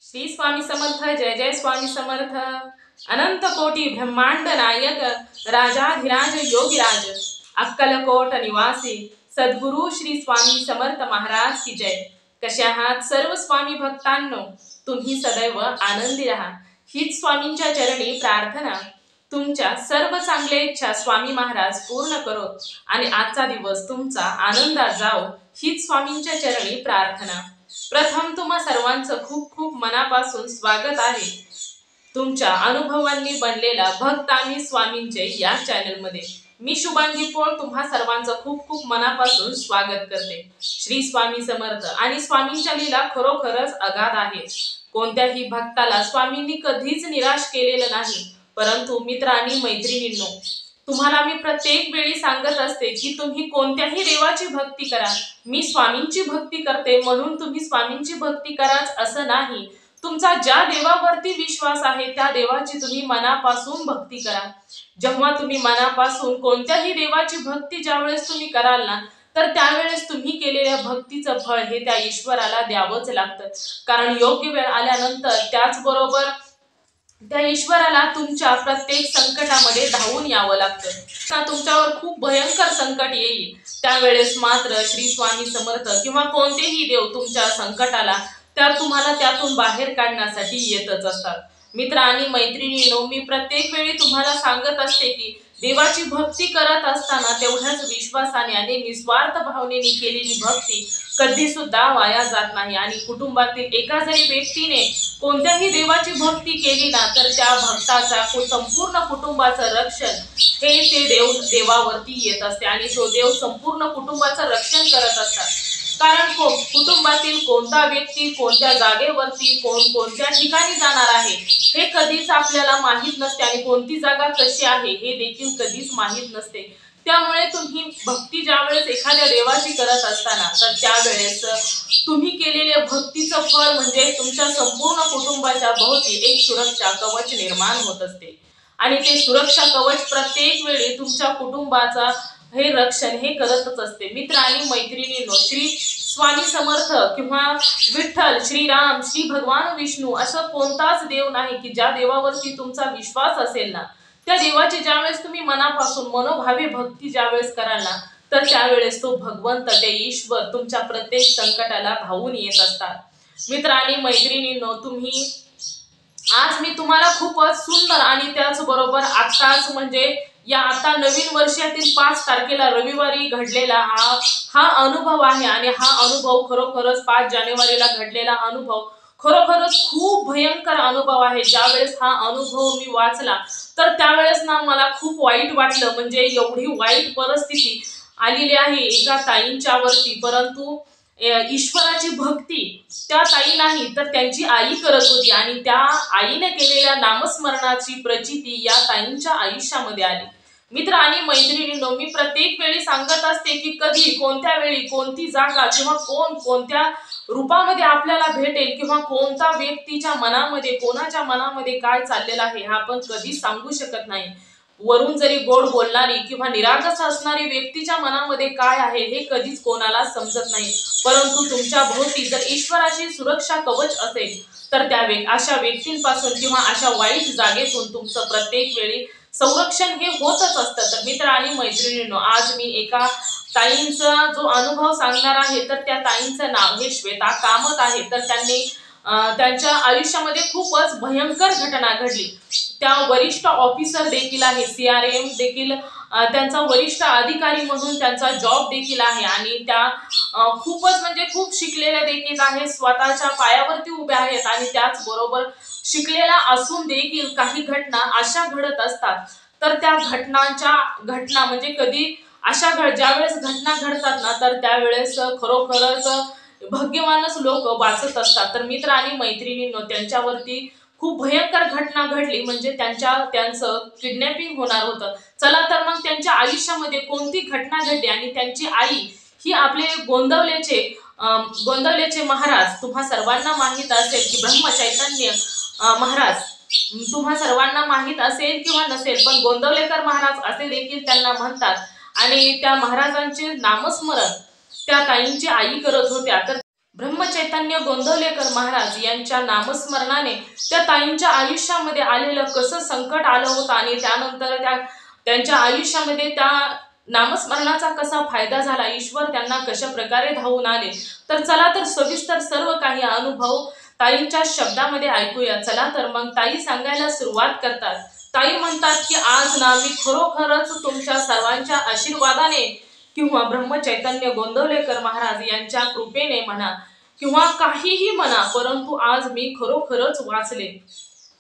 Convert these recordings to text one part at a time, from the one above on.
श्री स्वामी समर्थ। जय जय स्वामी समर्थ। अनंत कोटी ब्रह्मांड नायक राजाधिराज योगीराज अक्कलकोट निवासी सद्गुरु श्री स्वामी समर्थ महाराज की जय। कशा आहात सर्व स्वामी भक्तांनो? तुम्ही सदैव आनंदी राहा हीच स्वामींच्या चरणी प्रार्थना। तुमच्या सर्व चांगल्या इच्छा स्वामी महाराज पूर्ण करो आणि आजचा दिवस तुमचा आनंदात जाओ हीच स्वामींच्या चरणी प्रार्थना। प्रथम तुम्हा सर्वांचं खूप खूप मनापासून स्वागत आहे तुमच्या अनुभवांनी बनलेला भक्त आणि स्वामींचे या चॅनल मध्ये। मी शुभांगी पोळ तुम्हा सर्वांचं खूप खूप मनापासून स्वागत करते। श्री स्वामी समर्थ आणि स्वामींच्या लीला खरोखरच अगाध आहे। कोणत्याही भक्ताला स्वामींनी कधीच निराश केलेलं नाही। परंतु मित्र आणि मैत्रिणींनो, तुम्हाला मी प्रत्येक वेळी सांगत असते की तुम्ही कोणत्याही देवाची भक्ती करा। मी स्वामींची भक्ती करते म्हणून तुम्ही स्वामींची भक्ती कराच असं नाही। तुमचा ज्या देवावरती विश्वास आहे त्या देवाची तुम्ही मनापासून भक्ती करा। जेव्हा तुम्ही मनापासून कोणत्याही देवाची भक्ती ज्यावेळेस तुम्ही कराल ना, तर त्यावेळेस तुम्ही केलेल्या भक्तीचं फळ हे त्या ईश्वराला द्यावंच लागतं। कारण योग्य वेळ आल्यानंतर त्याचबरोबर त्या ईश्वराला तुमच्या प्रत्येक संकटामध्ये धावून यावं लागतं। तुमच्यावर खूप भयंकर संकट येईल त्यावेळेस मात्र श्री स्वामी समर्थ किंवा कोणतेही देव तुमच्या संकटाला तुम्हाला त्यातून बाहेर काढण्यासाठी येतच असतात। मित्र आणि मैत्रिणींनो, मी प्रत्येक वेळी तुम्हाला सांगत असते की देवाची भक्ती करत असताना तेवढ्याच विश्वासाने आणि निस्वार्थ भावनेने केलेली भक्ती कधी सुद्धा वाया जात नाही। आणि कुटुंबातील एका जरी व्यक्तीने कोणत्याही देवाची भक्ती केली ना, तर त्या भक्ताचा संपूर्ण कुटुंबाचं रक्षण हे ते देवावरती येत असते आणि तो देव संपूर्ण कुटुंबाचं रक्षण करत असतात। कारण कुटुंबातील कोणता व्यक्ती कोणत्या जागेवरती कोणत्या ठिकाणी जाणार आहे हे कधीच आपल्याला माहित नसते आणि कोणती जागा कशी आहे हे देखील कधीच माहित नसते। त्यामुळे तुम्ही भक्ती ज्यावेळेस एखाद्या देवाची करत असताना तर त्यावेळेस तुम्ही केलेल्या भक्तीचं फळ म्हणजे तुमच्या संपूर्ण कुटुंबाच्या भोवती एक सुरक्षा कवच निर्माण होत असते आणि ते सुरक्षा कवच प्रत्येक वेळी तुमच्या कुटुंबाचा हे रक्षण हे करतच असते। मित्र आणि मैत्रिणींनो, श्री स्वामी समर्थ किंवा विठ्ठल, श्रीराम, श्री भगवान विष्णू असं कोणताच देव नाही की ज्या देवावरती तुमचा विश्वास असेल ना, त्या देवाची ज्यावेळेस तुम्ही मनापासून मनोभावे भक्ती ज्यावेळेस कराल ना, तर त्यावेळेस तो भगवंत ते ईश्वर तुमच्या प्रत्येक संकटाला धावून येत असतात। मित्र आणि मैत्रिणींनो, तुम्ही आज मी तुम्हाला खूपच सुंदर आणि त्याचबरोबर आत्ताच म्हणजे या आता नवीन वर्षातील 5 तारखेला रविवारी घडलेला हा अनुभव आहे आणि हा अनुभव खरोखरच 5 जानेवारीला घडलेला अनुभव खरोखरच खूप भयंकर अनुभव आहे। ज्यावेळेस हा अनुभव मी वाचला तर त्यावेळेस ना मला खूप वाईट वाटलं। म्हणजे एवढी वाईट परिस्थिती आलेली आहे एका ताईंच्या वरती, परंतु ईश्वराची भक्ती त्या ताई नाही तर त्यांची आई करत होती आणि त्या आईने केलेल्या नामस्मरणाची प्रचिती या ताईंच्या आयुष्यामध्ये आली। मित्र आणि मैत्रिणींनो, मी प्रत्येक वेळी सांगत असते की कधी कोणत्या वेळी कोणती जागा किंवा कोणत्या रूपामध्ये आपल्याला भेटेल किंवा कोणत्या व्यक्तीच्या मनामध्ये कोणाच्या मनामध्ये काय चाललेलं आहे हा आपण कधीच सांगू शकत नाही। वरून जरी गोड बोलणारी किंवा निरागस असणारी व्यक्तीच्या मनामध्ये काय आहे हे कधीच कोणाला समजत नाही। परंतु तुमच्या भोवती जर ईश्वराची सुरक्षा कवच असेल तर त्या अशा व्यक्तींपासून किंवा अशा वाईट जागेतून तुमचं प्रत्येक वेळी संरक्षण हे होतच असतं। तर मित्र आणि मैत्रिणींनो, आज मी एका ताईंचा जो अनुभव सांगणार आहे तर त्या ताईंचं नाव हे श्वेता कामत आहे। तर त्यांनी त्यांच्या आयुष्यामध्ये खूपच भयंकर घटना घडली। त्या वरिष्ठ ऑफिसर देखील आहे, CRM देखील त्यांचा वरिष्ठ अधिकारी म्हणून त्यांचा जॉब देखील आहे आणि त्या खूपच म्हणजे खूप शिकलेल्या देखील आहेत, स्वतःच्या पायावरती उभ्या आहेत आणि त्याचबरोबर शिकलेल्या असून देखील काही घटना अशा घडत असतात तर त्या घटना म्हणजे कधी अशा ज्यावेळेस घटना घडतात ना तर त्यावेळेस खरोखरच भाग्यवानच लोक वाचत असतात। तर मित्र आणि मैत्रिणींनो, त्यांच्यावरती खूप भयंकर घटना घडली म्हणजे त्यांचं किडनॅपिंग होणार होतं। चला तर मग त्यांच्या आयुष्यामध्ये कोणती घटना घडली आणि त्यांची आई ही आपले गोंदवलेचे महाराज तुम्हा सर्वांना माहित असेल की ब्रह्मचैतन्य महाराज तुम्हा सर्वांना माहित असेल किंवा नसेल, पण गोंदवलेकर महाराज असे देखील त्यांना म्हणतात आणि त्या महाराजांचे नामस्मरण त्या ताईंची आई करत होत्या। तर ब्रह्मचैतन्य गोंदवलेकर महाराज यांच्या नामस्मरणाने त्या ताईंच्या आयुष्यामध्ये आलेलं कसं संकट आलं होतं आणि त्यानंतर त्यांच्या आयुष्यामध्ये त्या नामस्मरणाचा कसा फायदा झाला, ईश्वर त्यांना कशा प्रकारे धावून आले, तर चला तर सविस्तर सर्व काही अनुभव ताईंच्या शब्दामध्ये ऐकूया. चला तर मग ताई सांगायला सुरुवात करतात. ताई म्हणतात की आज ना मी खरोखरच तुमच्या सर्वांच्या आशीर्वादाने किंवा ब्रह्मचैतन्य गोंदवलेकर महाराज यांच्या कृपेने म्हणा किंवा काहीही म्हणा, परंतु आज मी खरोखरच वाचले.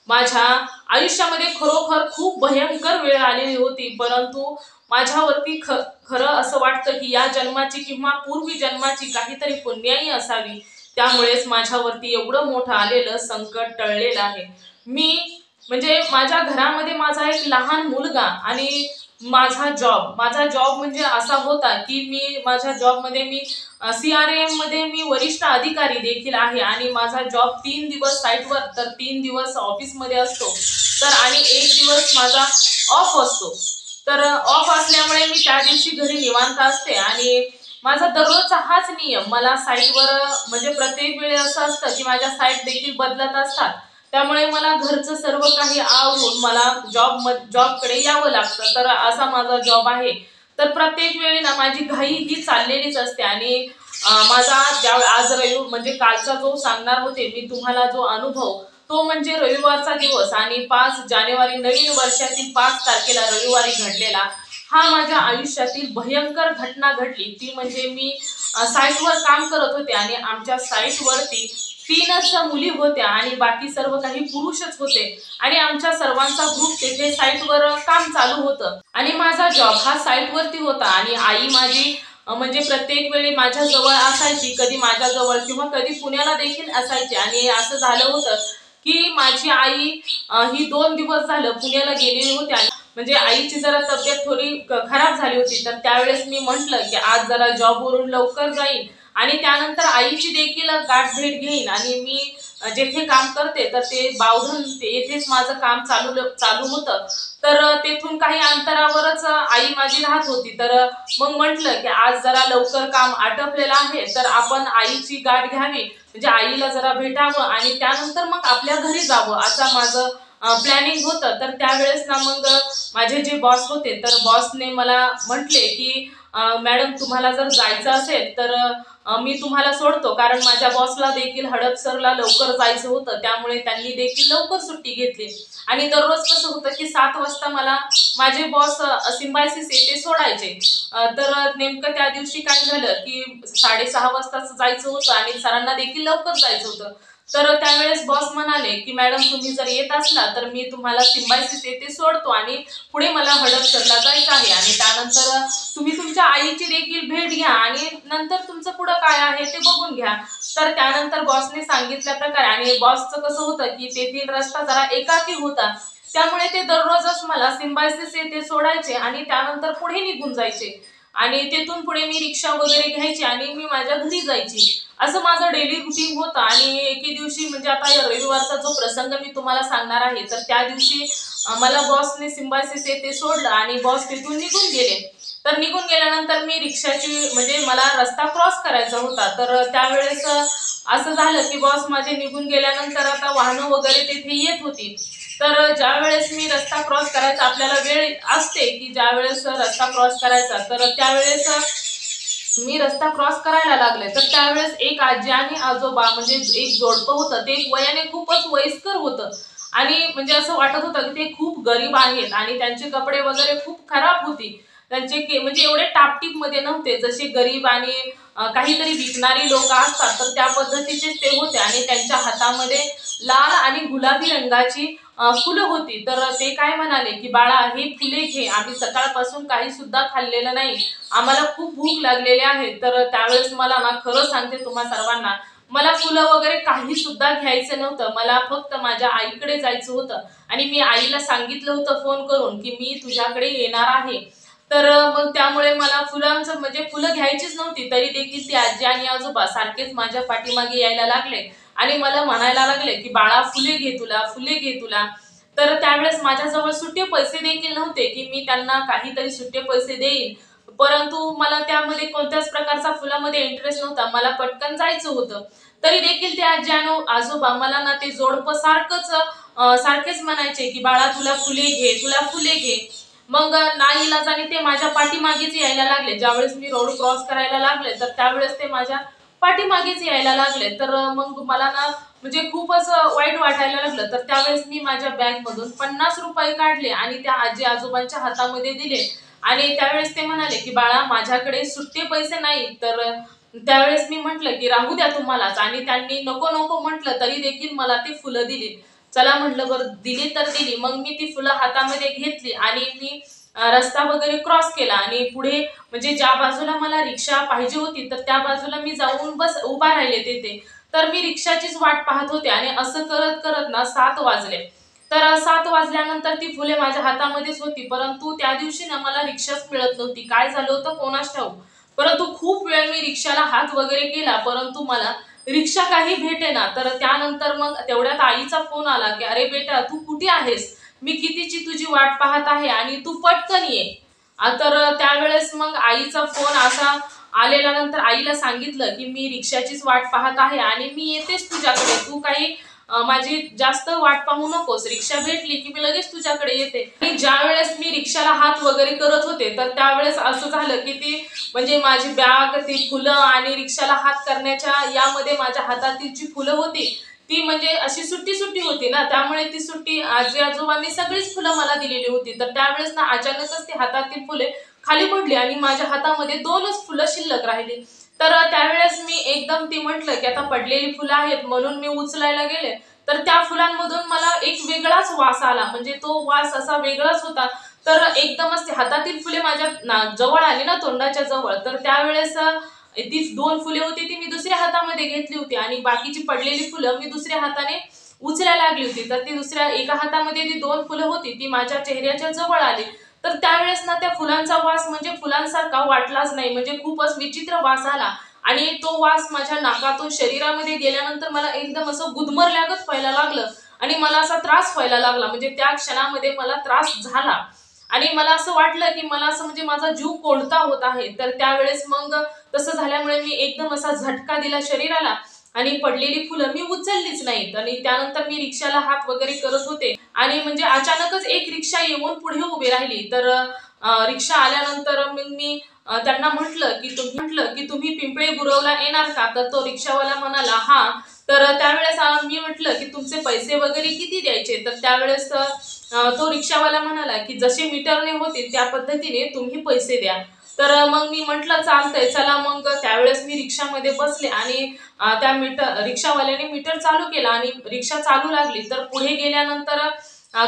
माझ्या आयुष्यामध्ये खरोखर खूप भयंकर वेळ आलेली होती, परंतु माझ्यावरती खरं असं वाटतं की या जन्माची किंवा पूर्वी जन्माची काहीतरी पुण्याई असावी, त्यामुळेच माझ्यावरती एवढं मोठं आलेलं संकट टळलेलं आहे. मी म्हणजे माझ्या घरामध्ये माझा एक लहान मुलगा आणि माझा जॉब म्हणजे असा होता की मी माझ्या जॉबमध्ये मी CRM मध्ये मी वरिष्ठ अधिकारी देखील आहे आणि माझा जॉब 3 दिवस साईटवर तर 3 दिवस ऑफिसमध्ये असतो, तर आणि 1 दिवस माझा ऑफ असतो. तर ऑफ असल्यामुळे मी त्या दिवशी घरी निवांत असते आणि माझा दररोजचा हाच नियम. मला साईटवर म्हणजे प्रत्येक वेळी असं असतं की माझ्या साईट देखील बदलत असतात, त्यामुळे मला घरचं सर्व काही आवरून मला जॉबकडे यावं लागतं. तर असा माझा जॉब आहे. तर प्रत्येक वेळी ना माझी घाई ही चाललेलीच असते आणि माझा आज म्हणजे कालचा जो सांगणार होते मी तुम्हाला जो अनुभव, तो म्हणजे रविवारचा दिवस आणि 5 जानेवारी नवीन वर्षातील 5 तारखेला रविवारी घडलेला हा माझ्या आयुष्यातील भयंकर घटना घडली. ती म्हणजे मी साईटवर काम करत होते आणि आमच्या साईटवरती 3च मुली होत्या आणि बाकी सर्व काही पुरुषच होते आणि आमच्या सर्वांचा ग्रुप तेथे साईटवर काम चालू होतं आणि माझा जॉब हा साईटवरती होता आणि आई माझी म्हणजे प्रत्येक वेळी माझ्या जवळ असायची, कधी माझ्या जवळ किंवा कधी पुण्याला देखील असायची. आणि असं झालं होतं की माझी आई ही 2 दिवस झालं पुण्याला गेलेली होती म्हणजे आईची जरा तब्येत थोडी खराब झाली होती. तर त्यावेळेस मी म्हटलं की आज जरा जॉबवरून लवकर जाईन आणि त्यानंतर आईची देखील गाठ भेट घेईन आणि मी जेथे काम करते तर ते बावधन येथेच माझं काम चालू होतं. तर तेथून काही अंतरावरच आई माझी राहत होती. तर मग म्हटलं की आज जरा लवकर काम आटपलेलं आहे, तर आपण आईची गाठ घ्यावी म्हणजे आईला जरा भेटावं आणि त्यानंतर मग आपल्या घरी जावं, असं माझं प्लॅनिंग होतं. तर त्यावेळेस ना मग माझे जे बॉस होते तर बॉसने मला म्हटले की मॅडम तुम्हाला जर जायचं असेल तर मी तुम्हाला सोडतो, कारण माझ्या बॉसला देखील हडपसरला लवकर जायचं होतं, त्यामुळे त्यांनी देखील लवकर सुट्टी घेतली. आणि दररोज कसं होतं की 7 वाजता मला माझे बॉस सिम्बायसिस येथे सोडायचे. तर नेमकं त्या दिवशी काय झालं की 6:30 वाजताच जायचं होतं आणि सरांना देखील लवकर जायचं होतं. तर त्यावेळेस बॉस म्हणाले की मॅडम तुम्ही जर येत असला तर मी तुम्हाला सिम्बायसिस येथे सोडतो आणि पुढे मला हडपसरला जायचं आहे आणि त्यानंतर तुम्ही तुमच्या आईची देखील भेट घ्या आणि नंतर तुमचं पुढं काय आहे ते बघून घ्या. तर त्यानंतर बॉसने सांगितल्या प्रकारे आणि बॉसचं कसं होतं की तेथील रस्ता जरा एकाकी होता, त्यामुळे ते दररोजच मला सिम्बायसिस येथे सोडायचे आणि त्यानंतर पुढे निघून जायचे आणि तेथून पुढे मी रिक्षा वगैरे घ्यायची आणि मी माझ्या घरी जायची. असं माझं डेली रुटीन होतं. आणि एके दिवशी म्हणजे आता या रविवारचा जो प्रसंग मी तुम्हाला सांगणार आहे, तर त्या दिवशी मला बॉसने सिम्बायसिस येथे सोडलं आणि बॉस तिथून निघून गेले. तर निघून गेल्यानंतर मी रिक्षाची म्हणजे मला रस्ता क्रॉस करायचा होता. तर त्यावेळेस असं झालं की बॉस माझे निघून गेल्यानंतर आता वाहनं वगैरे तिथे येत होती. तर ज्यावेळेस मी रस्ता क्रॉस करायचा, आपल्याला वेळ असते की ज्यावेळेस रस्ता क्रॉस करायचा, तर त्यावेळेस मी रस्ता क्रॉस करायला लागले. तर त्यावेळेस एक आजी आणि आजोबा म्हणजे एक जोडपं होतं, ते वयाने खूपच वयस्कर होतं आणि म्हणजे असं वाटत होतं की ते खूप गरीब आहेत आणि त्यांचे कपडे वगैरे खूप खराब होती. त्यांचे म्हणजे एवढे टापटीप मध्ये नव्हते जसे गरीब आणि काहीतरी विकणारी लोक असतात, तर त्या पद्धतीचेच ते होते आणि त्यांच्या हातामध्ये लाल आणि गुलाबी रंगाची फुलं होती. तर ते काय म्हणाले की बाळा हे फुले घे, आम्ही सकाळपासून काही सुद्धा खाल्लेलं नाही, आम्हाला खूप भूक लागलेली आहे. तर त्यावेळेस मला ना खरं सांगते तुम्हा सर्वांना, मला फुलं वगैरे काही सुद्धा घ्यायचं नव्हतं, मला फक्त माझ्या आईकडे जायचं होतं आणि मी आईला सांगितलं होतं फोन करून की मी तुझ्याकडे येणार आहे. तर मग त्यामुळे मला फुलांचं म्हणजे फुलं घ्यायचीच नव्हती, तरी देखील ती आजी आणि आजोबा सारखेच माझ्या पाठीमागे यायला लागले आणि मला म्हणायला लागले की बाळा फुले घे तुला, फुले घे तुला. तर त्यावेळेस माझ्याजवळ सुट्टे पैसे देखील नव्हते की मी त्यांना काहीतरी सुट्टे पैसे देईन, परंतु मला त्यामध्ये कोणत्याच प्रकारचा फुलामध्ये इंटरेस्ट नव्हता, मला पटकन जायचं होतं. तरी देखील ते आजी आणि आजोबा मला ना ते जोडपं सारखेच म्हणायचे की बाळा तुला फुले घे, तुला फुले घे. मग नाईलाजाने ते माझ्या पाठीमागेच यायला लागले. ज्यावेळेस मी रोड क्रॉस करायला लागले तर त्यावेळेस ते माझ्या पाठीमागेच यायला लागले. तर मग मला ना म्हणजे खूपच वाईट वाटायला लागलं. तर त्यावेळेस मी माझ्या बॅगमधून ₹50 काढले आणि त्या आजी आजोबांच्या हातामध्ये दिले. आणि त्यावेळेस ते म्हणाले की बाळा माझ्याकडे सुट्टे पैसे नाही. तर त्यावेळेस मी म्हटलं की राहू द्या तुम्हालाच, आणि त्यांनी नको नको म्हटलं तरी देखील मला ती फुलं दिली. चला म्हटलं बरं दिली तर दिली. मग मी ती फुलं हातामध्ये घेतली आणि मी रस्ता वगैरे क्रॉस केला आणि पुढे म्हणजे ज्या बाजूला मला रिक्षा पाहिजे होती तर त्या बाजूला मी जाऊन उभा राहिले तिथे. तर मी रिक्षाचीच वाट पाहत होते आणि असं करत करत ना 7 वाजले. तर 7 वाजल्यानंतर ती फुले माझ्या हातामध्येच होती. परंतु त्या दिवशी ना मला रिक्षाच मिळत नव्हती. काय झालं होतं कोणास ठाऊक. परंतु खूप वेळ मी रिक्षाला हात वगैरे केला, परंतु मला रिक्षा काही भेटेना. तर त्यानंतर मग तेवढ्यात आईचा फोन आला की "अरे बेटा तू कुठे आहेस? मी कितीची तुझी वाट पाहत आहे आणि तू पटकन ये." तर त्यावेळेस मग आईचा फोन असा आल्यानंतर आईला सांगितलं की "मी रिक्षाचीच वाट पाहत आहे आणि मी येतेच तुझ्याकडे. तू काही माझी जास्त वाट पाहू नकोस. रिक्षा भेटली की मी लगेच तुझ्याकडे येते." आणि ज्यावेळेस मी रिक्षाला हात वगैरे करत होते तर त्यावेळेस असं झालं की ती म्हणजे माझी बॅग, ती फुलं आणि रिक्षाला हात करण्याच्या यामध्ये माझ्या हातातील जी फुलं होती ती म्हणजे अशी सुट्टी सुट्टी होती ना, त्यामुळे ती सुट्टी आजी आजोबांनी सगळीच फुलं मला दिलेली होती. तर त्यावेळेस ना अचानकच ती हातातील फुले खाली पडली आणि माझ्या हातामध्ये 2च फुलं शिल्लक राहिली. तर त्यावेळेस मी एकदम ती म्हटलं की आता पडलेली फुलं आहेत म्हणून मी उचलायला गेले. तर त्या फुलांमधून मला एक वेगळाच वास आला. म्हणजे तो वास असा वेगळाच होता. तर एकदमच ते हातातील फुले माझ्या जवळ आली ना तोंडाच्या जवळ. तर त्यावेळेस ती 2 फुले होती ती मी दुसऱ्या हातामध्ये घेतली होती आणि बाकीची पडलेली फुलं मी दुसऱ्या हाताने उचलायला लागली होती. तर ती दुसऱ्या एका हातामध्ये ती 2 फुलं होती ती माझ्या चेहऱ्याच्या जवळ आली. तर त्यावेळेस ना त्या फुलांचा वास म्हणजे फुलांसारखा वाटलाच नाही. म्हणजे खूपच विचित्र वास आला आणि तो वास माझ्या नाकातून शरीरामध्ये गेल्यानंतर मला एकदम असं गुदमरल्यागत व्हायला लागलं आणि मला असा त्रास व्हायला लागला. म्हणजे त्या क्षणामध्ये मला त्रास झाला आणि मला असं वाटलं की मला असं म्हणजे माझा जीव कोणता होत आहे. तर त्यावेळेस मग तसं झाल्यामुळे मी एकदम असा झटका दिला शरीराला आणि पडलेली फुलं मी उचललीच नाहीत. आणि त्यानंतर मी रिक्षाला हात वगैरे करत होते आणि म्हणजे अचानकच एक रिक्षा येऊन पुढे उभी राहिली. तर रिक्षा आल्यानंतर मग मी त्यांना म्हटलं की तुम्ही पिंपळे गुरवला येणार का? तर तो रिक्षावाला म्हणाला "हां." तर त्यावेळेस मी म्हटलं की तुमचे पैसे वगैरे किती द्यायचे? तर त्यावेळेस तो रिक्षावाला म्हणाला की जसे मीटरने होतील त्या पद्धतीने तुम्ही पैसे द्या. तर मग मी म्हटलं चालतंय चला. मग त्यावेळेस मी रिक्षामध्ये बसले आणि त्या रिक्षावाल्याने मीटर चालू केला आणि रिक्षा चालू लागली. तर पुढे गेल्यानंतर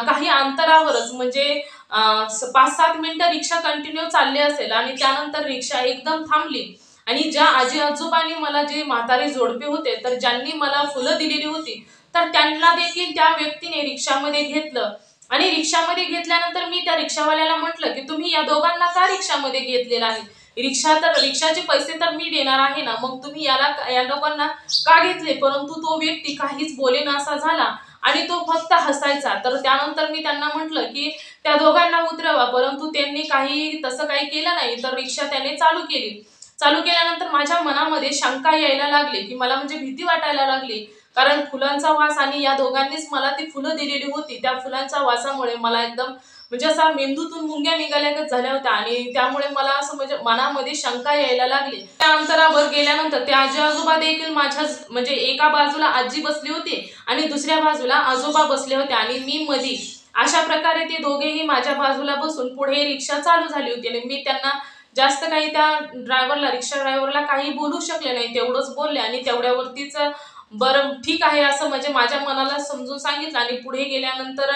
काही अंतरावरच म्हणजे 5-7 मिनिटं रिक्षा कंटिन्यू चालली असेल आणि त्यानंतर रिक्षा एकदम थांबली आणि ज्या आजी-आजोबांनी मला जे म्हातारे जोडपे होते तर ज्यांनी मला फुलं दिलेली होती, तर त्यांना देखील त्या व्यक्तीने रिक्षामध्ये घेतलं. आणि रिक्षामध्ये घेतल्यानंतर मी त्या रिक्षावाल्याला म्हटलं की "तुम्ही या दोघांना का रिक्षामध्ये घेतलेलं आहे? रिक्षाचे पैसे तर मी देणार आहे ना, मग तुम्ही या लोकांना का घेतले?" परंतु तो व्यक्ती काहीच बोलेनासा झाला आणि तो फक्त हसायचा. तर त्यानंतर मी त्यांना म्हटलं की "त्या दोघांना उतरवा." परंतु त्यांनी तसं काही केलं नाही. तर रिक्षा त्याने चालू केली. चालू केल्यानंतर माझ्या मनामध्ये शंका यायला लागली की मला म्हणजे भीती वाटायला लागली. कारण फुलांचा वास आणि या दोघांनीच मला ती फुलं दिलेली होती. त्या फुलांच्या वासामुळे मला एकदम म्हणजे असा मेंदूतून मुंग्या निघाल्यागत झाल्या होत्या आणि त्यामुळे मला असं म्हणजे मनामध्ये शंका यायला लागली. त्या अंतरावर गेल्यानंतर ते आजी-आजोबा देखील म्हणजे एका बाजूला आजी बसली होती आणि दुसऱ्या बाजूला आजोबा बसले होते आणि मी मधी. अशा प्रकारे ते दोघेही माझ्या बाजूला बसून पुढे रिक्षा चालू झाली होती आणि मी त्यांना जास्त काही त्या रिक्षा ड्रायव्हरला काही बोलू शकले नाही. तेवढंच बोलले आणि तेवढ्यावरतीच बरं ठीक आहे असं म्हणजे माझ्या मनाला समजून सांगितलं आणि पुढे गेल्यानंतर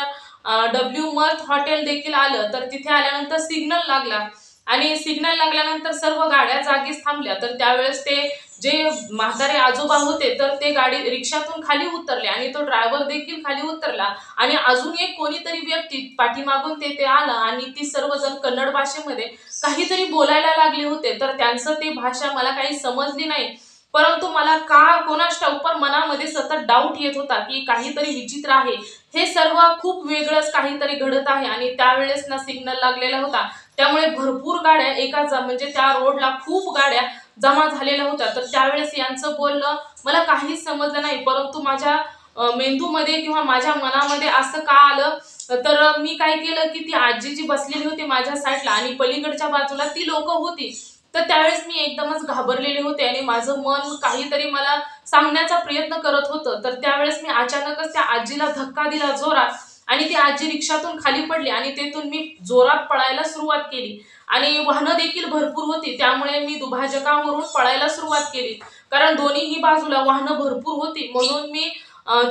डब्ल्यू मर्थ हॉटेल देखील आलं. तर तिथे आल्यानंतर सिग्नल लागला आणि सिग्नल लागल्यानंतर सर्व गाड्या जागीच थांबल्या. तर त्यावेळेस ते जे म्हातारे आजोबा होते तर ते रिक्षातून खाली उतरले आणि तो ड्रायव्हर देखील खाली उतरला आणि अजून एक कोणीतरी व्यक्ती पाठीमागून ते आलं आणि ती सर्वजण कन्नड भाषेमध्ये काहीतरी बोलायला लागले होते. तर त्यांचं ते भाषा मला काही समजली नाही. परंतु मला का कोणास ठाऊक पण मनामध्ये सतत डाऊट येत होता की काहीतरी विचित्र आहे. हे सर्व खूप वेगळंच काहीतरी घडत आहे आणि त्यावेळेस ना सिग्नल लागलेला होता. त्यामुळे भरपूर गाड्या म्हणजे त्या रोडला खूप गाड्या जमा झालेल्या होत्या। तर त्यावेळेस यांचं बोलणं मला काहीच समजलं नाही, परंतु माझ्या मेंदूमध्ये किंवा माझ्या मनामध्ये असं का आलं, तर मी काय केलं की ती आजी जी बसलेली होती माझ्या साईडला आणि पलीकडच्या बाजूला ती लोक होती, तर त्यावेळेस मी एकदमच घाबरलेले होते आणि माझं मन काहीतरी मला सांगण्याचा प्रयत्न करत होतं। तर त्यावेळेस मी अचानकच त्या आजीला धक्का दिला जोरात आणि ती आजी रिक्षातून खाली पडली आणि तेथून मी जोरात पळायला सुरुवात केली आणि वाहनं देखील भरपूर होती, त्यामुळे मी दुभाजकावरून पळायला सुरुवात केली, कारण दोन्हीही बाजूला वाहनं भरपूर होती। म्हणून मी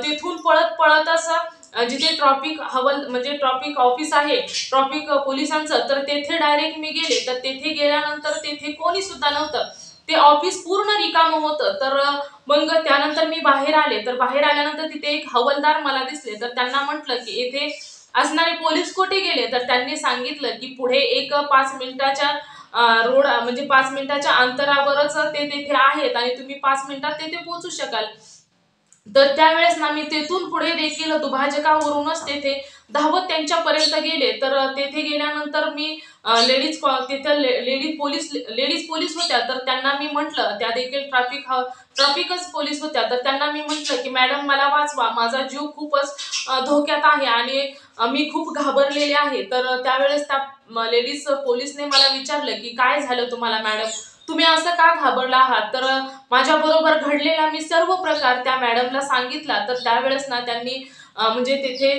तिथून पळत पळत असं जिथे ट्रॉफिक ऑफिस आहे ट्रॉफिक पोलिसांचं, तर तेथे डायरेक्ट मी गेले। तर तेथे गेल्यानंतर तेथे कोणी सुद्धा नव्हतं, ते ऑफिस पूर्ण रिकामं होतं। तर मग त्यानंतर मी बाहेर आले, तर बाहेर आल्यानंतर तिथे एक हवालदार मला दिसले, तर त्यांना म्हटलं की येथे असणारे पोलीस कुठे गेले, तर त्यांनी सांगितलं की पुढे एक 5 मिनिटाच्या रोड म्हणजे 5 मिनिटाच्या अंतरावरच ते तेथे आहेत आणि तुम्ही 5 मिनिटात तेथे पोहोचू शकाल। तर त्यावेळेस ना मी तेथून पुढे देखील दुभाजकावरूनच तेथे धावत त्यांच्यापर्यंत गेले। तर तेथे गेल्यानंतर मी तिथे लेडीज पोलीस होत्या, तर त्यांना मी म्हटलं, त्या देखील ट्रॅफिकच पोलीस होत्या, तर त्यांना मी म्हटलं की मॅडम मला वाचवा, माझा जीव खूपच धोक्यात आहे आणि मी खूप घाबरलेले आहे। तर त्यावेळेस त्या लेडीज पोलीसने मला विचारलं की काय झालं तुम्हाला मॅडम, तुम्ही असं का घाबरला आहात? तर माझ्या बरोबर घडलेला मी सर्व प्रकार त्या मॅडमला सांगितला। तर त्यावेळेस ना त्यांनी म्हणजे तिथे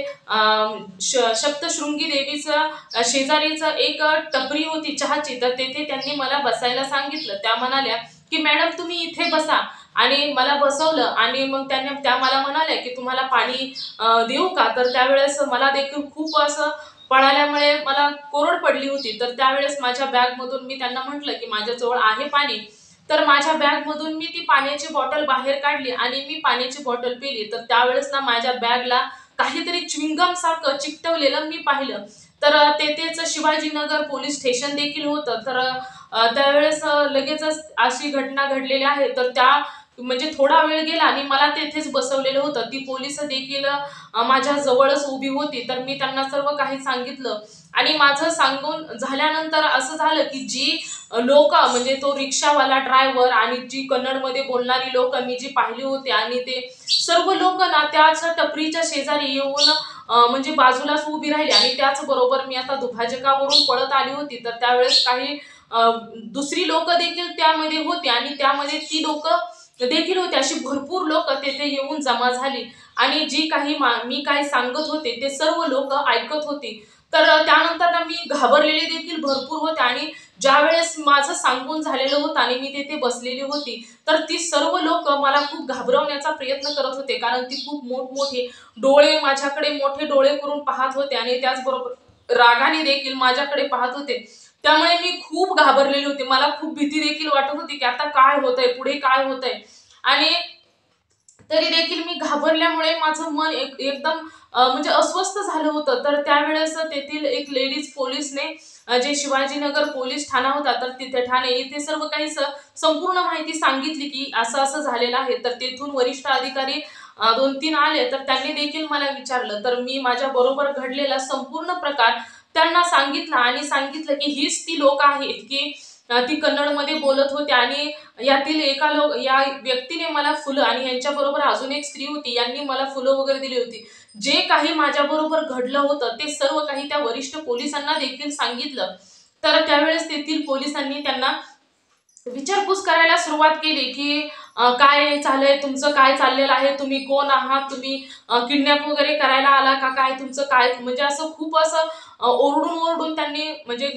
सप्तशृंगी देवीचं शेजारीच एक टपरी होती चहाची, तर तेथे त्यांनी मला बसायला सांगितलं। त्या म्हणाल्या की मॅडम तुम्ही इथे बसा आणि मला बसवलं आणि मग त्या मला म्हणाल्या की तुम्हाला पाणी देऊ का? तर त्यावेळेस मला देखील खूप असं पळाल्यामुळे मला कोरड पडली होती। तर त्यावेळेस माझ्या बॅगमधून मी त्यांना म्हटलं की माझ्याजवळ आहे पाणी, तर माझ्या बॅगमधून मी ती पाण्याची बॉटल बाहेर काढली आणि मी पाण्याची बॉटल पिली। तर त्यावेळेस ना माझ्या बॅगला काहीतरी च्युइंगम सारखं चिकटवलेलं मी पाहिलं। तर तेथेच शिवाजीनगर पोलीस स्टेशन देखील होतं। तर त्यावेळेस लगेचच अशी घटना घडलेली आहे। तर त्या म्हणजे थोडा वेळ गेला आणि मला तेथेच बसवलेलं होतं। ती पोलीस देखील माझ्या जवळच उभी होती। तर मी त्यांना सर्व काही सांगितलं आणि माझं सांगून झाल्यानंतर असं झालं की जी लोक म्हणजे तो रिक्षावाला ड्रायव्हर आणि जी कन्नडमध्ये बोलणारी लोक मी जी पाहिली होती आणि ते सर्व लोक ना त्याच टपरीच्या शेजारी येऊन म्हणजे बाजूलाच उभी राहिली आणि त्याच बरोबर मी आता दुभाजकावरून पळत आली होती। तर त्यावेळेस काही दुसरी लोक देखील त्यामध्ये होती आणि त्यामध्ये ती लोक देखील होते, अशी भरपूर लोक तेथे येऊन जमा झाली आणि जी काही मी काय सांगत होते ते सर्व लोक ऐकत होती। तर त्यानंतर ना मी घाबरलेले देखील भरपूर होते आणि ज्यावेळेस माझं सांगून झालेलं होतं आणि मी तिथे बसलेली होती, तर ती सर्व लोक मला खूप घाबरवण्याचा प्रयत्न करत होते, कारण ती खूप मोठमोठे डोळे माझ्याकडे मोठे डोळे करून पाहत होते आणि त्याचबरोबर रागाने देखील माझ्याकडे पाहत होते। त्यामुळे मी खूप घाबरलेली होते, मला खूप भीती देखील वाटत होती की आता काय होतंय, पुढे काय होतंय। आणि तरी देखील मी घाबरल्यामुळे माझं मन एकदम म्हणजे अस्वस्थ झालं होतं। तर त्यावेळेस तेथील एक लेडीज पोलीसने जे शिवाजीनगर पोलीस ठाणा होता, तर तिथे ठाणे इथे सर्व काही संपूर्ण माहिती सांगितली की असं असं झालेलं आहे। तर तेथून वरिष्ठ अधिकारी 2-3 आले, तर त्यांनी देखील मला विचारलं, तर मी माझ्या बरोबर घडलेला संपूर्ण प्रकार त्यांना सांगितला आणि सांगितलं की हीच ती लोक आहेत की ती कन्नडमध्ये बोलत होती आणि यातील या व्यक्तीने मला फुलं आणि यांच्या बरोबर अजून एक स्त्री होती, यांनी मला फुलं वगैरे दिली होती। जे काही माझ्या बरोबर घडलं होतं ते सर्व काही त्या वरिष्ठ पोलिसांना देखील सांगितलं। तर त्यावेळेस तेथील पोलिसांनी त्यांना विचारपूस करायला सुरुवात केली की काय चाललंय तुमचं, काय चाललेलं आहे, तुम्ही कोण आहात, तुम्ही किडनॅप वगैरे करायला आला का काय, तुमचं काय, म्हणजे असं खूप असं ओरडून ओरडून त्यांनी म्हणजे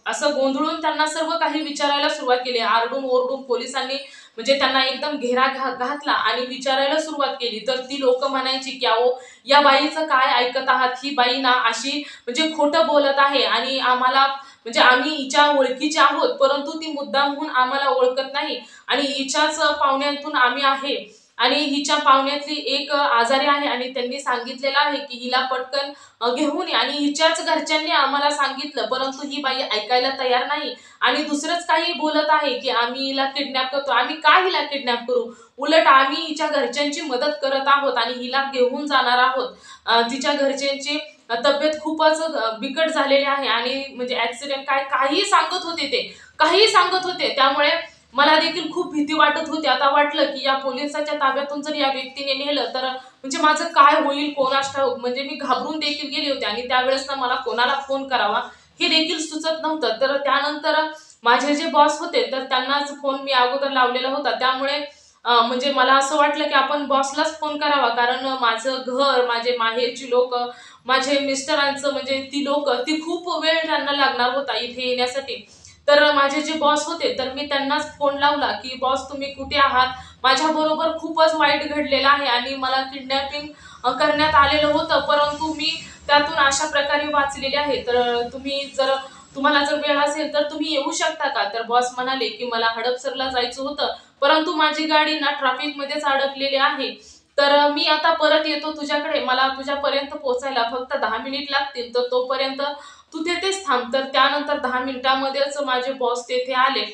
असं गोंधळून त्यांना सर्व काही विचारायला सुरुवात केली। आरडून ओरडून पोलिसांनी म्हणजे त्यांना एकदम घेरा घातला आणि विचारायला सुरुवात केली। तर ती लोक म्हणायची की अहो या बाईचं काय ऐकत आहात, ही बाई ना अशी म्हणजे खोटं बोलत आहे आणि आम्हाला म्हणजे आम्ही हिच्या ओळखीचे आहोत, परंतु ती मुद्दामहून आम्हाला ओळखत नाही आणि हिच्याच पाहुण्यातून आम्ही आहे आणि हिच्या पाहुण्यातली एक आजारी आहे आणि त्यांनी सांगितलेलं आहे की हिला पटकन घेऊन ये आणि हिच्याच घरच्यांनी आम्हाला सांगितलं, परंतु ही बाई ऐकायला तयार नाही आणि दुसरंच काही बोलत आहे की आम्ही हिला किडनॅप करतो। आम्ही का हिला किडनॅप करू, उलट आम्ही हिच्या घरच्यांची मदत करत आहोत आणि हिला घेऊन जाणार आहोत तिच्या घरच्यांची तब्येत खूपच बिकट झालेली आहे आणि म्हणजे ऍक्सिडेंट काही सांगत होते, ते काही सांगत होते. त्यामुळे मला देखील खूप भीती वाटत होती. आता वाटलं की या पोलिसाच्या ताब्यातून जर या व्यक्तीने नेलं तर म्हणजे माझं काय होईल कोणास ठाऊक. म्हणजे मी घाबरून देखील गेले होते आणि त्यावेळेस ना मला कोणाला फोन करावा हे देखील सुचत नव्हतं. तर त्यानंतर माझे जे बॉस होते तर त्यांनाच फोन मी अगोदर लावलेला होता. त्यामुळे म्हणजे मला असं वाटलं की आपण बॉसलाच फोन करावा, कारण माझं घर, माझे माहेरची लोक, माझे मिस्टरांचं म्हणजे ती लोक, ती खूप वेळ त्यांना लागणार होता इथे येण्यासाठी. तर माझे जे बॉस होते तर मी त्यांनाच फोन लावला की बॉस तुम्ही कुठे आहात, माझ्याबरोबर खूपच वाईट घडलेलं आहे आणि मला किडनॅपिंग करण्यात आलेलं होतं, परंतु मी त्यातून अशा प्रकारे वाचलेले आहे. तर तुम्हाला जर वेळ असेल तर तुम्ही येऊ शकता का. तर बॉस म्हणाले की मला हडपसरला जायचं होतं, परंतु माझी गाडी ना ट्रॅफिक मध्येच अडकलेली आहे. तर मी आता परत येतो तुझ्याकडे, मला तुझ्यापर्यंत पोहोचायला फक्त 10 मिनिट लागतील, तर तोपर्यंत तू तेथेच थांब. तर त्यानंतर 10 मिनिटांमध्येच माझे बॉस तेथे आले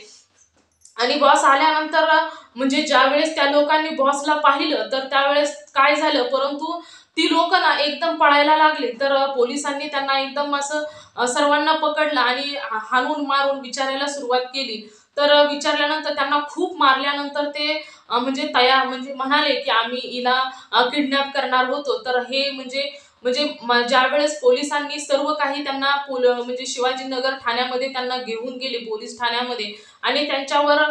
आणि बॉस आल्यानंतर म्हणजे ज्यावेळेस त्या लोकांनी बॉसला पाहिलं तर त्यावेळेस काय झालं, परंतु ती लोक ना एकदम पळायला लागली. तर पोलिसांनी त्यांना एकदम असं सर्वांना पकडलं आणि हाणून मारून विचारायला सुरुवात केली. तर विचारल्यानंतर त्यांना खूप मारल्यानंतर ते म्हणजे म्हणजे म्हणाले की आम्ही हिला किडनॅप करणार होतो. तर हे म्हणजे म्हणजे ज्यावेळेस पोलिसांनी सर्व काही त्यांना म्हणजे शिवाजीनगर ठाण्यामध्ये त्यांना घेऊन गेले, पोलीस ठाण्यामध्ये, आणि त्यांच्यावर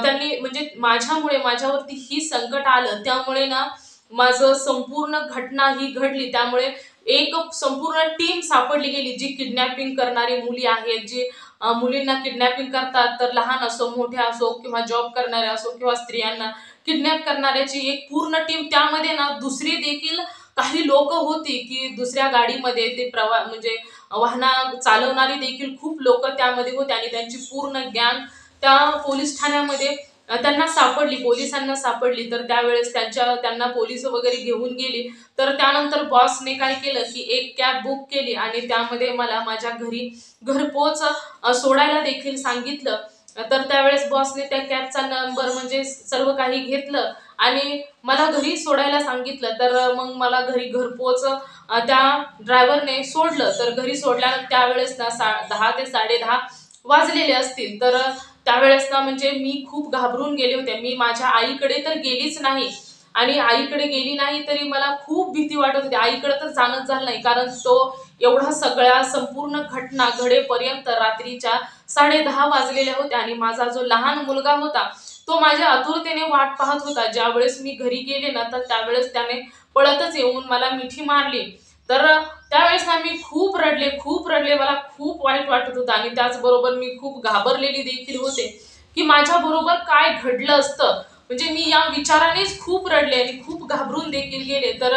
त्यांनी म्हणजे माझ्यावरती ही संकट आलं, त्यामुळे ना माझं संपूर्ण घटना ही घडली. त्यामुळे एक संपूर्ण टीम सापडली गेली जी किडनॅपिंग करणारी मुली आहेत, जी मुलींना किडनॅपिंग करतात. तर लहान असो, मोठ्या असो, किंवा जॉब करणाऱ्या असो, किंवा स्त्रियांना किडनॅप करणाऱ्याची एक पूर्ण टीम. त्यामध्ये ना दुसरी देखील काही लोक होती की दुसऱ्या गाडीमध्ये ते म्हणजे वाहना चालवणारी देखील खूप लोक त्यामध्ये होते आणि त्यांची पूर्ण गँग त्या पोलीस ठाण्यामध्ये त्यांना सापडली, पोलिसांना सापडली. तर त्यावेळेस त्यांना पोलिस वगैरे घेऊन गेली. तर त्यानंतर बॉसने काय केलं की एक कॅब बुक केली आणि त्यामध्ये मला माझ्या घरी घरपोच सोडायला देखील सांगितलं. तर त्यावेळेस बॉसने त्या कॅबचा नंबर म्हणजे सर्व काही घेतलं आणि मला घरी सोडायला सांगितलं. तर मग मला घरी घरपोच त्या ड्रायव्हरने सोडलं. तर घरी सोडल्यानंतर त्यावेळेस ना 10 ते 10:30 वाजलेले असतील. तर त्यावेळेस ना म्हणजे मी खूप घाबरून गेले होते. मी माझ्या आईकडे तर गेलीच नाही आणि आईकडे गेली नाही तरी मला खूप भीती वाटत होती. आईकडे तर जाणंच झालं नाही, कारण तो एवढा सगळ्या संपूर्ण घटना घडेपर्यंत रात्रीच्या 10:30 वाजलेल्या होत्या आणि माझा जो लहान मुलगा होता तो माझ्या आतुरतेने वाट पाहत होता. ज्यावेळेस मी घरी गेले ना तर त्यावेळेस त्याने पळतच येऊन मला मिठी मारली. तर त्यावेळेस ना मी खूप रडले, मला खूप वाईट वाटत होतं आणि त्याचबरोबर मी खूप घाबरलेली देखील होते की माझ्या बरोबर काय घडलं असतं. म्हणजे मी या विचारानेच खूप रडले आणि खूप घाबरून देखील गेले. तर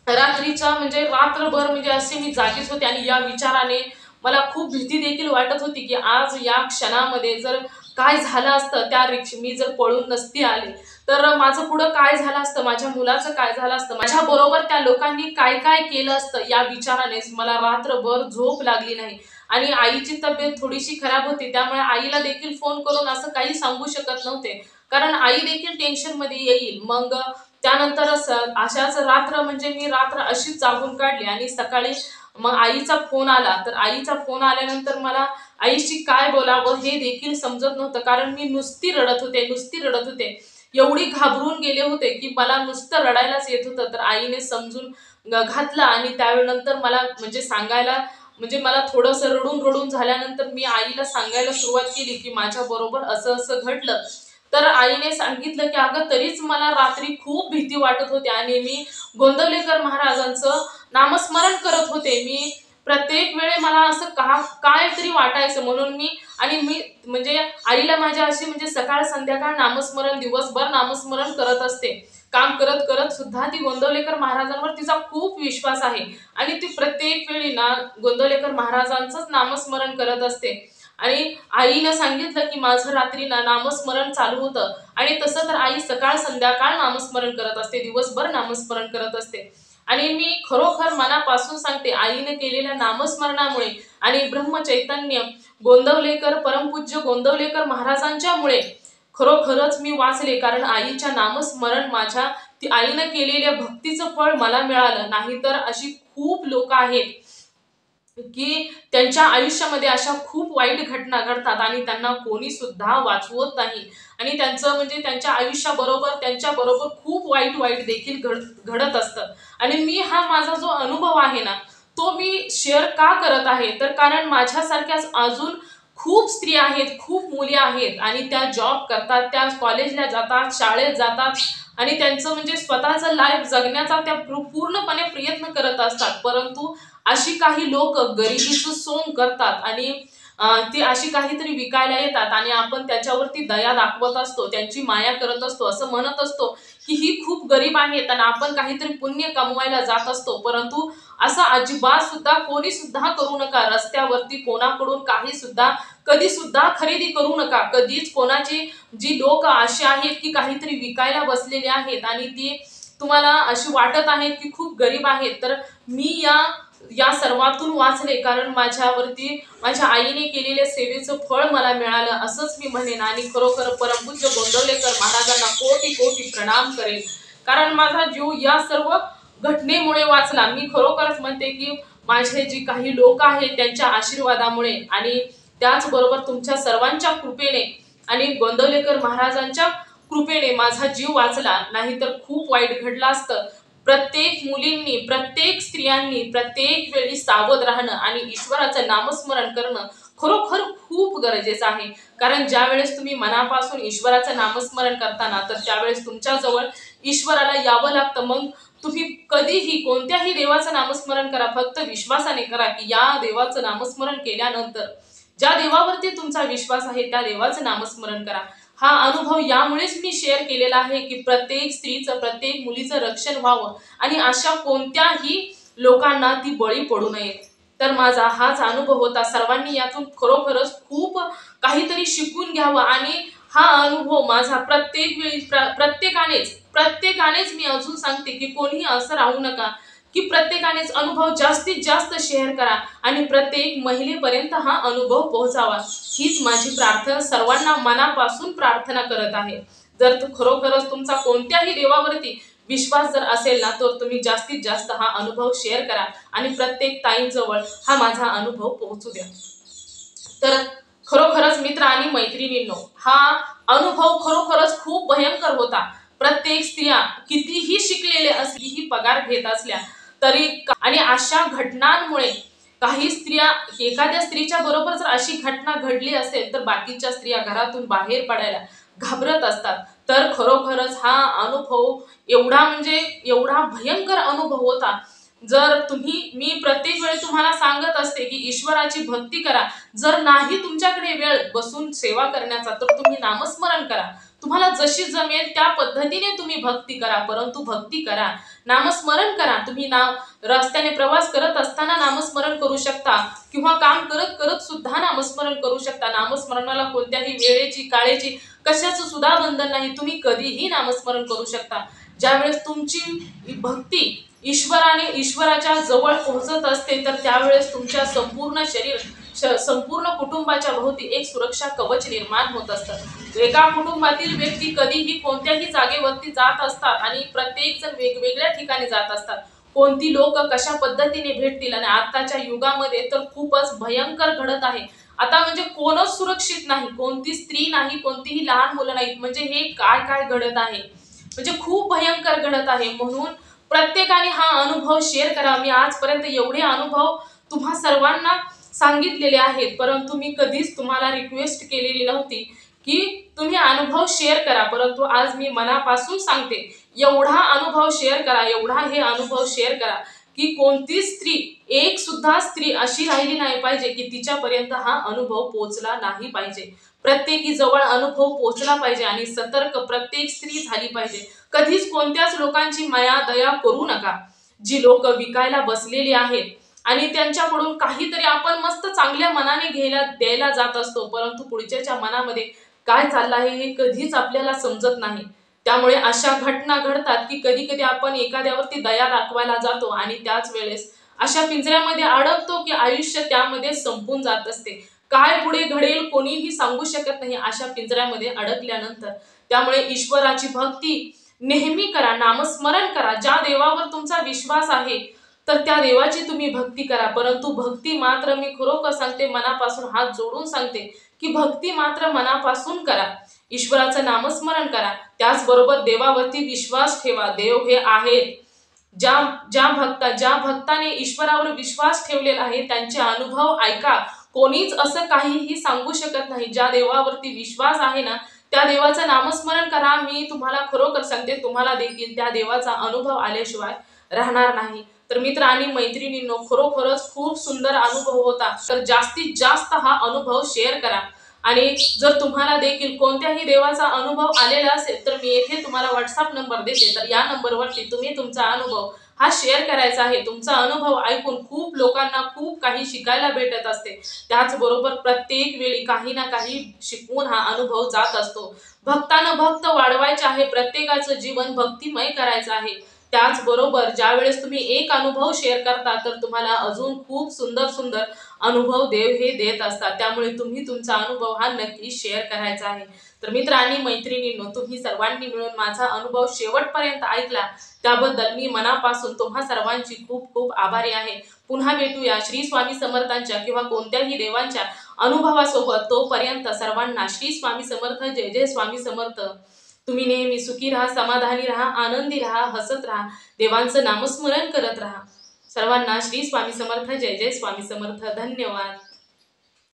रात्रीच्या म्हणजे रात्रभर म्हणजे असे मी जागीच होते आणि या विचाराने मला खूप भीती देखील वाटत होती की आज या क्षणामध्ये जर काय झालं असतं, मी जर पळून नसती आले तर माझं पुढं काय झालं असतं, माझ्या मुलाचं काय झालं असतं, माझ्या बरोबर त्या लोकांनी काय काय केलं असतं. या विचारानेच मला रात्रभर झोप लागली नाही आणि आईची तब्येत थोडीशी खराब होती. त्यामुळे आईला देखील फोन करून असं काही सांगू शकत नव्हते, कारण आई देखील टेन्शन मध्ये येईल. मग त्यानंतर अशाच रात्र म्हणजे मी रात्र अशीच जागून काढली आणि सकाळी मग आईचा फोन आला. तर आईचा फोन आल्यानंतर मला आईशी काय बोलावं हे देखील समजत नव्हतं, कारण मी नुसती रडत होते, एवढी घाबरून गेले होते की मला नुसतं रडायलाच येत होतं. तर आईने समजून घातलं आणि त्यानंतर मला म्हणजे सांगायला म्हणजे मला थोडंसं रडून रडून झाल्यानंतर मी आईला सांगायला सुरुवात केली की माझ्या बरोबर असं असं घडलं. तर आईने सांगितलं की अगं तरीच मला रात्री खूप भीती वाटत होती आणि मी गोंदवलेकर महाराजांचं नामस्मरण करत होते. मी प्रत्येक वेळे मला असं काय तरी वाटायचं, म्हणून मी म्हणजे आईला माझ्या अशी म्हणजे सकाळ संध्याकाळ नामस्मरण, दिवसभर नामस्मरण करत असते. काम करत करत सुद्धा ती गोंदवलेकर महाराजांवर तिचा खूप विश्वास आहे आणि ती प्रत्येक वेळी ना गोंदवलेकर महाराजांचंच नामस्मरण करत असते. आणि आईनं सांगितलं की माझं रात्री नामस्मरण चालू होतं आणि तसं तर आई सकाळ संध्याकाळ नामस्मरण करत असते, दिवसभर नामस्मरण करत असते. आणि मी खरोखर मनापासून सांगते, आईने केलेल्या नामस्मरणामुळे आणि ब्रह्मचैतन्य गोंदवलेकर, परमपूज्य गोंदवलेकर महाराजांच्यामुळे खरोखरच मी वाचले, कारण आईच्या नामस्मरण माझ्या ती आईनं केलेल्या भक्तीचं फळ मला मिळालं. नाहीतर अशी खूप लोक आहेत की त्यांच्या आयुष्यामध्ये अशा खूप वाईट घटना घडतात आणि त्यांना कोणी सुद्धा वाचवत नाही आणि त्यांचं म्हणजे त्यांच्या आयुष्याबरोबर त्यांच्या बरोबर खूप वाईट वाईट देखील घडत असतं. आणि मी हा माझा जो अनुभव आहे ना तो मी शेअर का करत आहे, तर कारण माझ्यासारख्याच अजून खूप स्त्रिया आहेत, खूप मुली आहेत आणि त्या जॉब करतात, त्या कॉलेजला जातात, शाळेत जातात आणि त्यांचं म्हणजे स्वतःचं लाईफ जगण्याचा त्या पूर्णपणे प्रयत्न करत असतात. परंतु अशी काही लोक गरिबीचं सोंग करतात आणि ती अशी काहीतरी विकायला येतात आणि आपण त्याच्यावरती दया दाखवत असतो, त्यांची माया करत असतो, असं म्हणत असतो की ही खूप गरीब आहेत आणि आपण काहीतरी पुण्य कमवायला जात असतो. परंतु असं अजिबात सुद्धा कोणी सुद्धा करू नका. रस्त्यावरती कोणाकडून काही सुद्धा कधी सुद्धा खरेदी करू नका. कधीच कोणाची जी लोक अशी आहेत की काहीतरी विकायला बसलेले आहेत आणि ती तुम्हाला अशी वाटत आहेत की खूप गरीब आहेत, तर मी या सर्वातून वाचले कारण माझ्यावरती माझ्या आईने केलेल्या सेवेचं फळ मला मिळालं असंच मी म्हणेन. आणि खरोखर परमपूज्य गोंदवलेकर महाराजांना कोटी कोटी प्रणाम करेन कारण माझा जीव या सर्व घटनेमुळे वाचला. मी खरोखरच म्हणते की माझे जी काही लोक आहेत त्यांच्या आशीर्वादामुळे आणि त्याचबरोबर तुमच्या सर्वांच्या कृपेने आणि गोंदवलेकर महाराजांच्या कृपेने माझा जीव वाचला, नाहीतर खूप वाईट घडलं असतं. प्रत्येक मुलींनी, प्रत्येक स्त्रियांनी प्रत्येक वेळी सावध राहणं आणि ईश्वराचं नामस्मरण करणं खरोखर खूप गरजेचं आहे. कारण ज्या वेळेस तुम्ही मनापासून ईश्वराचं नामस्मरण करताना तर त्यावेळेस तुमच्या जवळ ईश्वराला यावं लागतं. मग तुम्ही कधीही कोणत्याही देवाचं नामस्मरण करा, फक्त विश्वासाने करा की या देवाचं नामस्मरण केल्यानंतर ज्या देवावरती तुमचा विश्वास आहे त्या देवाचं नामस्मरण करा. हा अनुभव यामुळेच मी शेअर केलेला आहे की प्रत्येक स्त्रीचं, प्रत्येक मुलीचं रक्षण व्हावं आणि अशा कोणत्याही लोकांना ती बळी पडू नये. तर माझा हाच अनुभव होता. सर्वांनी यातून खरोखरच खूप काहीतरी शिकून घ्यावं आणि हा अनुभव माझा प्रत्येक वेळी प्रत्येकानेच मी अजून सांगते की कोणीही असं राहू नका की प्रत्येकानेच अनुभव जास्तीत जास्त शेअर करा आणि प्रत्येक महिलेपर्यंत हा अनुभव पोहोचावा. हीच माझी प्रार्थना, सर्वांना मनापासून प्रार्थना करत आहे. जर खरोखरच तुमचा कोणत्याही देवावरती विश्वास जर असेल ना तर तुम्ही जास्तीत जास्त हा अनुभव शेअर करा आणि प्रत्येक ताईंजवळ हा माझा अनुभव पोहोचू द्या. तर खरोखरच मित्र आणि मैत्रिणींनो, हा अनुभव खरोखरच खूप भयंकर होता. प्रत्येक स्त्रिया कितीही शिकलेले असलीही पगार घेत असल्या तरी आणि अशा घटनांमुळे काही स्त्रिया, एखाद्या स्त्रीच्या बरोबर जर अशी घटना घडली असेल तर बाकीच्या स्त्रिया घरातून बाहेर पडायला घाबरत असतात. तर खरोखरच हा अनुभव एवढा म्हणजे एवढा भयंकर अनुभव होता. जर मी प्रत्येक वेळी तुम्हाला सांगत असते की ईश्वराची भक्ती करा. जर नाही तुमच्याकडे वेळ बसून सेवा करण्याचा तर तुम्ही नामस्मरण करा. तुम्हाला जशी जमेल त्या पद्धतीने तुम्ही भक्ती करा, परंतु भक्ती करा, नामस्मरण करा. तुम्ही रस्त्याने प्रवास करत असताना नामस्मरण करू शकता किंवा काम करत करत सुद्धा नामस्मरण करू शकता. नामस्मरणाला कोणत्याही वेळेची काळेची कशाचं सुद्धा बंधन नाही. तुम्ही कधीही नामस्मरण करू शकता. ज्यावेळेस तुमची भक्ती ईश्वराच्या जवळ पोहोचत असते तर त्यावेळेस तुमच्या संपूर्ण संपूर्ण कुटुंबाच्या भोवती एक सुरक्षा कवच निर्माण होत असतं. एका कुटुंबातील व्यक्ती कधीही कोणत्याही जागेवरती जात असतात आणि प्रत्येक जण वेगवेगळ्या ठिकाणी जात असतात. कोणती लोक कशा पद्धतीने भेटतील आणि आताच्या युगामध्ये तर खूपच भयंकर घडत आहे. आता म्हणजे कोणच सुरक्षित नाही, कोणती स्त्री नाही, कोणतीही लहान मुलं नाहीत. म्हणजे हे काय काय घडत आहे, म्हणजे खूप भयंकर घडत आहे. म्हणून प्रत्येकाने हा अनुभव शेअर करा. मी आजपर्यंत एवढे अनुभव तुम्हा सर्वांना सांगितलेले आहेत, परंतु मी कधीच तुम्हाला रिक्वेस्ट केलेली नव्हती की तुम्ही अनुभव शेअर करा. परंतु आज मी मनापासून सांगते, एवढा अनुभव शेअर करा, एवढा हे अनुभव शेअर करा की कोणती स्त्री, एक सुद्धा स्त्री अशी राहिली नाही पाहिजे की तिच्यापर्यंत हा अनुभव पोहोचला नाही पाहिजे. प्रत्येकी जवळ अनुभव पोहोचला पाहिजे आणि सतर्क प्रत्येक स्त्री झाली पाहिजे. कधीच कोणत्याच लोकांची माया दया करू नका. जी लोक विकायला बसलेली आहेत आणि त्यांच्याकडून काहीतरी आपण मस्त चांगल्या मनाने द्यायला जात असतो, परंतु पुढच्याच्या मनामध्ये काय चाललं आहे हे कधीच आपल्याला समजत नाही. त्यामुळे अशा घटना घडतात की कधी कधी आपण एखाद्यावरती दया दाखवायला जातो आणि त्याच वेळेस अशा पिंजऱ्यामध्ये अडकतो की आयुष्य त्यामध्ये संपून जात असते. काय पुढे घडेल कोणीही सांगू शकत नाही अशा पिंजऱ्यामध्ये अडकल्यानंतर. त्यामुळे ईश्वराची भक्ती नेहमी करा, नामस्मरण करा. ज्या देवावर तुमचा विश्वास आहे तर त्या देवाची तुम्ही भक्ती करा. परंतु भक्ती मात्र मी खरोखर सांगते, मनापासून हात जोडून सांगते की भक्ती मात्र मनापासून करा. ईश्वराचं नामस्मरण करा. त्याचबरोबर देवावरती विश्वास ठेवा. देव हे आहेत. ज्या भक्ताने ईश्वरावर विश्वास ठेवलेला आहे त्यांचे अनुभव ऐका. कोणीच असं काहीही सांगू शकत नाही. ज्या देवावरती विश्वास आहे ना त्या देवाचं नामस्मरण करा. मी तुम्हाला खरोखर सांगते, तुम्हाला देखील त्या देवाचा अनुभव आल्याशिवाय राहणार नाही. तर मित्र आणि मैत्रिणींनो, खरोखरच खूप सुंदर अनुभव होता. तर जास्तीत जास्त हा अनुभव शेअर करा. आणि जर तुम्हाला देखील कोणत्याही देवाचा अनुभव आलेला असेल तर मी येथे तुम्हाला व्हॉट्सअप नंबर देते. तर या नंबरवरती तुम्ही तुमचा अनुभव हा शेअर करायचा आहे. तुमचा अनुभव ऐकून खूप लोकांना खूप काही शिकायला भेटत असते. त्याचबरोबर प्रत्येक वेळी काही ना काही शिकवून हा अनुभव जात असतो. भक्तानं भक्त वाढवायचे आहे. प्रत्येकाचं जीवन भक्तिमय करायचं आहे. त्याचबरोबर ज्यावेळेस तुम्ही एक अनुभव शेअर करता तर तुम्हाला अजून खूप सुंदर सुंदर अनुभव देव हे देत असतात. त्यामुळे तुम्ही तुमचा अनुभव हा नक्की शेअर करायचा आहे. तर मित्र आणि मैत्रिणींनो, तुम्ही सर्वांनी मिळून माझा अनुभव शेवटपर्यंत ऐकला त्याबद्दल मी मनापासून तुम्हा सर्वांची खूप खूप आभारी आहे. पुन्हा भेटूया श्री स्वामी समर्थांच्या किंवा कोणत्याही देवांच्या अनुभवासोबत. तोपर्यंत सर्वांना श्री स्वामी समर्थ. जय जय स्वामी समर्थ. तुम्ही नेहमी सुखी राहा, समाधानी राहा, आनंदी राहा, हसत राहा, देवांचं नामस्मरण करत राहा. सर्वांना श्री स्वामी समर्थ. जय जय स्वामी समर्थ. धन्यवाद.